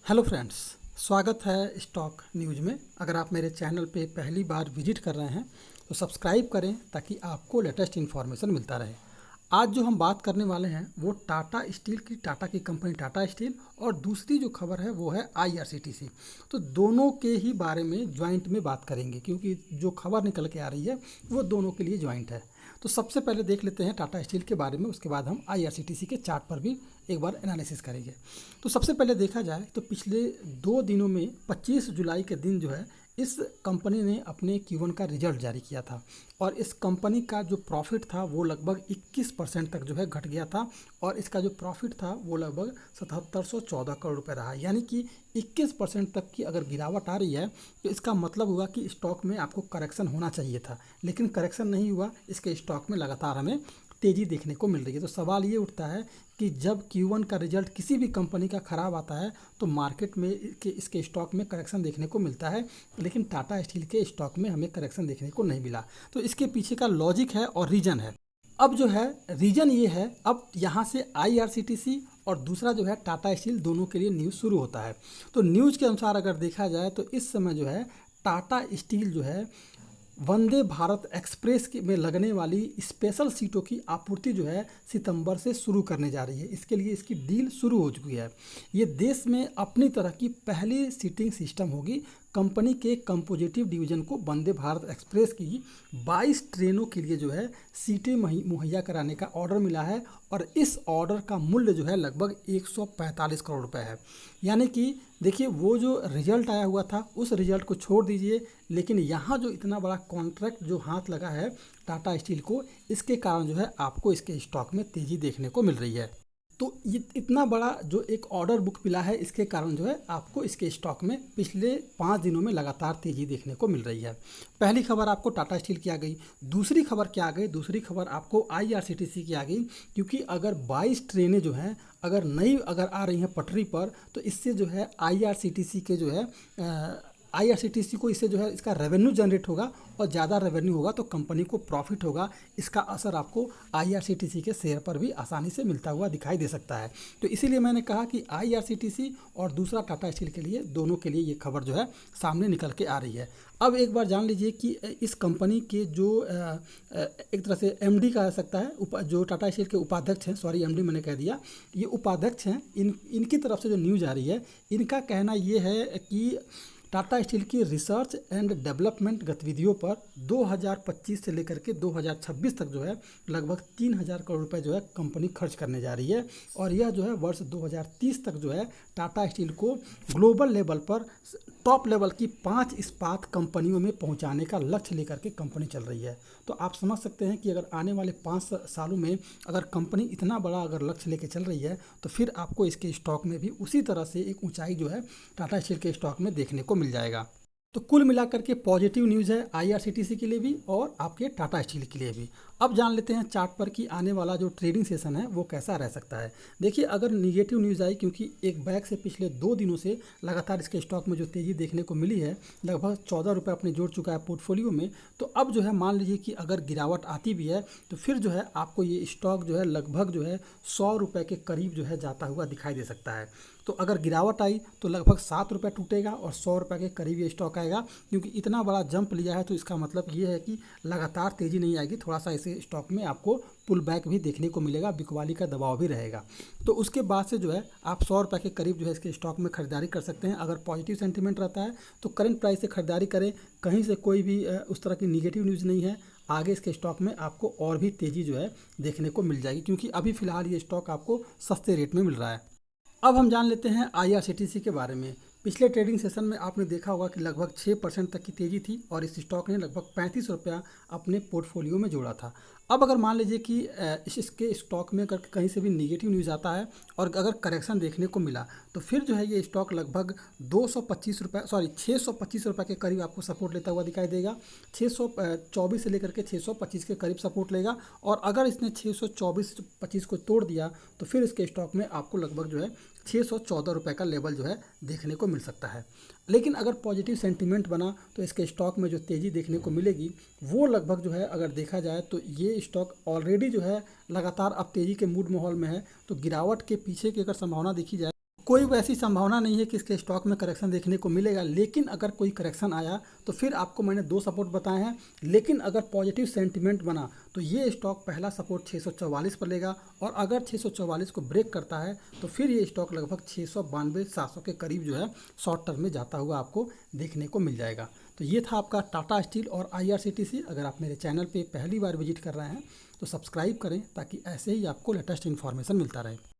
Hello friends, स्वागत है stock news में। अगर आप मेरे चैनल पे पहली बार विजिट कर रहे हैं तो सब्सक्राइब करें ताकि आपको लेटेस्ट इन्फॉर्मेशन मिलता रहे। आज जो हम बात करने वाले हैं वो टाटा स्टील की, टाटा की कंपनी टाटा स्टील, और दूसरी जो खबर है वो है आईआरसीटीसी। तो दोनों के ही बारे में ज्वाइंट में बात करेंगे क्योंकि जो खबर निकल के आ रही है वो दोनों के लिए ज्वाइंट है। तो सबसे पहले देख लेते हैं टाटा स्टील के बारे में, उसके बाद हम आईआरसीटीसी के चार्ट पर भी एक बार एनालिसिस करेंगे। तो सबसे पहले देखा जाए तो पिछले 2 दिनों में 25 जुलाई के दिन जो है इस कंपनी ने अपने Q1 का रिजल्ट जारी किया था और इस कंपनी का जो प्रॉफिट था वो लगभग 21% तक जो है घट गया था और इसका जो प्रॉफिट था वो लगभग 7714 करोड़ रुपए रहा। यानी कि 21% तक की अगर गिरावट आ रही है तो इसका मतलब हुआ कि स्टॉक में आपको करेक्शन होना चाहिए था, लेकिन करेक्शन नहीं हुआ। इसके स्टॉक में लगातार हमें तेज़ी देखने को मिल रही है। तो सवाल ये उठता है कि जब Q1 का रिजल्ट किसी भी कंपनी का ख़राब आता है तो मार्केट में इसके स्टॉक में करेक्शन देखने को मिलता है, लेकिन टाटा स्टील के स्टॉक में हमें करेक्शन देखने को नहीं मिला। तो इसके पीछे का लॉजिक है और रीज़न है। अब जो है रीज़न ये है, अब यहाँ से आईआरसीटीसी और दूसरा जो है टाटा स्टील, दोनों के लिए न्यूज़ शुरू होता है। तो न्यूज़ के अनुसार अगर देखा जाए तो इस समय जो है टाटा स्टील जो है वंदे भारत एक्सप्रेस में लगने वाली स्पेशल सीटों की आपूर्ति जो है सितंबर से शुरू करने जा रही है। इसके लिए इसकी डील शुरू हो चुकी है। ये देश में अपनी तरह की पहली सीटिंग सिस्टम होगी। कंपनी के कंपोजिटिव डिवीजन को वंदे भारत एक्सप्रेस की 22 ट्रेनों के लिए जो है सीटें मुहैया कराने का ऑर्डर मिला है और इस ऑर्डर का मूल्य जो है लगभग 145 करोड़ रुपए है। यानी कि देखिए, वो जो रिजल्ट आया हुआ था उस रिजल्ट को छोड़ दीजिए, लेकिन यहाँ जो इतना बड़ा कॉन्ट्रैक्ट जो हाथ लगा है टाटा स्टील को, इसके कारण जो है आपको इसके स्टॉक में तेज़ी देखने को मिल रही है। तो ये इतना बड़ा जो एक ऑर्डर बुक मिला है, इसके कारण जो है आपको इसके स्टॉक में पिछले 5 दिनों में लगातार तेज़ी देखने को मिल रही है। पहली खबर आपको टाटा स्टील की आ गई। दूसरी खबर क्या आ गई? दूसरी खबर आपको आईआरसीटीसी की आ गई, क्योंकि अगर 22 ट्रेनें जो हैं अगर आ रही हैं पटरी पर, तो इससे जो है आईआरसीटीसी के जो है आईआरसीटीसी को इससे जो है इसका रेवेन्यू जनरेट होगा और ज़्यादा रेवेन्यू होगा तो कंपनी को प्रॉफिट होगा। इसका असर आपको आईआरसीटीसी के शेयर पर भी आसानी से मिलता हुआ दिखाई दे सकता है। तो इसीलिए मैंने कहा कि आईआरसीटीसी और दूसरा टाटा स्टील के लिए, दोनों के लिए ये खबर जो है सामने निकल के आ रही है। अब एक बार जान लीजिए कि इस कंपनी के जो एक तरह से एमडी कहा जा सकता है, जो टाटा स्टील के उपाध्यक्ष हैं, सॉरी एमडी मैंने कह दिया, ये उपाध्यक्ष हैं, इनकी तरफ से जो न्यूज़ आ रही है, इनका कहना ये है कि टाटा स्टील की रिसर्च एंड डेवलपमेंट गतिविधियों पर 2025 से लेकर के 2026 तक जो है लगभग 3000 करोड़ रुपए जो है कंपनी खर्च करने जा रही है और यह जो है वर्ष 2030 तक जो है टाटा स्टील को ग्लोबल लेवल पर टॉप लेवल की 5 इस्पात कंपनियों में पहुंचाने का लक्ष्य लेकर के कंपनी चल रही है। तो आप समझ सकते हैं कि अगर आने वाले 5 सालों में अगर कंपनी इतना बड़ा अगर लक्ष्य लेकर चल रही है तो फिर आपको इसके स्टॉक में भी उसी तरह से एक ऊंचाई जो है टाटा स्टील के स्टॉक में देखने को मिल जाएगा। तो कुल मिलाकर के पॉजिटिव न्यूज़ है आईआरसीटीसी के लिए भी और आपके टाटा स्टील के लिए भी। अब जान लेते हैं चार्ट पर कि आने वाला जो ट्रेडिंग सेशन है वो कैसा रह सकता है। देखिए, अगर निगेटिव न्यूज़ आई, क्योंकि एक बैग से पिछले 2 दिनों से लगातार इसके स्टॉक में जो तेज़ी देखने को मिली है, लगभग 14 रुपये अपने जोड़ चुका है पोर्टफोलियो में। तो अब जो है मान लीजिए कि अगर गिरावट आती भी है तो फिर जो है आपको ये स्टॉक जो है लगभग जो है 100 रुपये के करीब जो है जाता हुआ दिखाई दे सकता है। तो अगर गिरावट आई तो लगभग 7 रुपये टूटेगा और 100 रुपये के करीब ये स्टॉक आएगा। क्योंकि इतना बड़ा जंप लिया है तो इसका मतलब ये है कि लगातार तेज़ी नहीं आएगी, थोड़ा सा इसे स्टॉक में आपको पुल बैक भी देखने को मिलेगा, बिकवाली का दबाव भी रहेगा। तो उसके बाद से जो है आप 100 रुपये के करीब जो है इसके स्टॉक में खरीदारी कर सकते हैं। अगर पॉजिटिव सेंटीमेंट रहता है तो करंट प्राइस से खरीदारी करें, कहीं से कोई भी उस तरह की निगेटिव न्यूज़ नहीं है। आगे इसके स्टॉक में आपको और भी तेज़ी जो है देखने को मिल जाएगी, क्योंकि अभी फ़िलहाल ये स्टॉक आपको सस्ते रेट में मिल रहा है। अब हम जान लेते हैं आईआरसीटीसी के बारे में। पिछले ट्रेडिंग सेशन में आपने देखा होगा कि लगभग 6% तक की तेज़ी थी और इस स्टॉक ने लगभग 35 रुपया अपने पोर्टफोलियो में जोड़ा था। अब अगर मान लीजिए कि इसके स्टॉक में अगर कहीं से भी निगेटिव न्यूज़ आता है और अगर करेक्शन देखने को मिला तो फिर जो है ये स्टॉक लगभग 625 रुपये के करीब आपको सपोर्ट लेता हुआ दिखाई देगा। 624 से लेकर के 625 के करीब सपोर्ट लेगा और अगर इसने 624-25 को तोड़ दिया तो फिर इसके स्टॉक में आपको लगभग जो है 614 रुपये का लेवल जो है देखने को मिल सकता है। लेकिन अगर पॉजिटिव सेंटीमेंट बना तो इसके स्टॉक में जो तेज़ी देखने को मिलेगी वो लगभग जो है अगर देखा जाए तो ये स्टॉक ऑलरेडी जो है लगातार अब तेज़ी के मूड माहौल में है। तो गिरावट के पीछे की अगर संभावना देखी जाए कोई वैसी संभावना नहीं है कि इसके स्टॉक में करेक्शन देखने को मिलेगा, लेकिन अगर कोई करेक्शन आया तो फिर आपको मैंने 2 सपोर्ट बताए हैं। लेकिन अगर पॉजिटिव सेंटिमेंट बना तो ये स्टॉक पहला सपोर्ट 644 पर लेगा, और अगर 644 को ब्रेक करता है तो फिर ये स्टॉक लगभग 692-700 के करीब जो है शॉर्ट टर्म में जाता हुआ आपको देखने को मिल जाएगा। तो ये था आपका टाटा स्टील और IRCTC। अगर आप मेरे चैनल पे पहली बार विजिट कर रहे हैं तो सब्सक्राइब करें ताकि ऐसे ही आपको लेटेस्ट इन्फॉर्मेशन मिलता रहे।